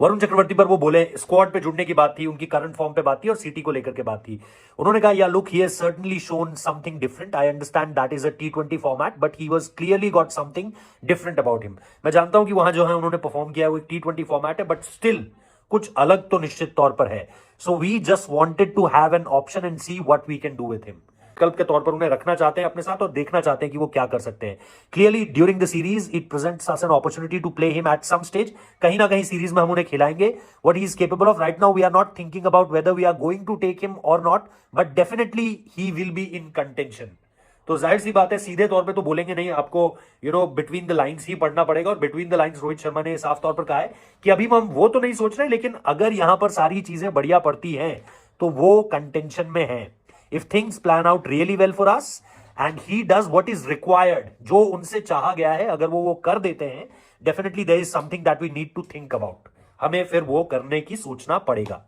वरुण चक्रवर्ती पर वो बोले, स्क्वाड पे जुड़ने की बात थी, उनकी करंट फॉर्म पे बात थी और सिटी को लेकर के बात थी। उन्होंने कहा या look, he has certainly shown something different, I understand that is a T20 format, but he was clearly got something different about him. मैं जानता हूं कि वहां जो है उन्होंने परफॉर्म किया है वो एक T20 फॉर्मेट है, बट स्टिल कुछ अलग तो निश्चित तौर पर है। So we just wanted to have an option and see what we can do with him. विकल्प के तौर पर उन्हें रखना चाहते हैं अपने साथ और देखना चाहते हैं कि वो क्या कर सकते हैं। Clearly during the series it presents us an opportunity to play him at some stage. कहीं ना कहीं सीरीज में हम उन्हें खिलाएंगे what he is capable of. Right now we are not thinking about whether we are going to take him और not, but definitely he will be in contention. तो जाहिर सी बात है, सीधे तौर पे तो बोलेंगे नहीं, आपको बिटवीन द लाइंस ही पढ़ना पड़ेगा। और between the lines Rohit Sharma ने साफ तौर पर कहा है कि अभी हम वो तो नहीं सोच रहे, लेकिन अगर यहां पर सारी चीजें बढ़िया पड़ती हैं तो वो कंटेंशन में है। If things plan out really well for us and he does what is required, जो उनसे चाहा गया है, अगर वो कर देते हैं, definitely there is something that we need to think about. हमें फिर वो करने की सोचना पड़ेगा।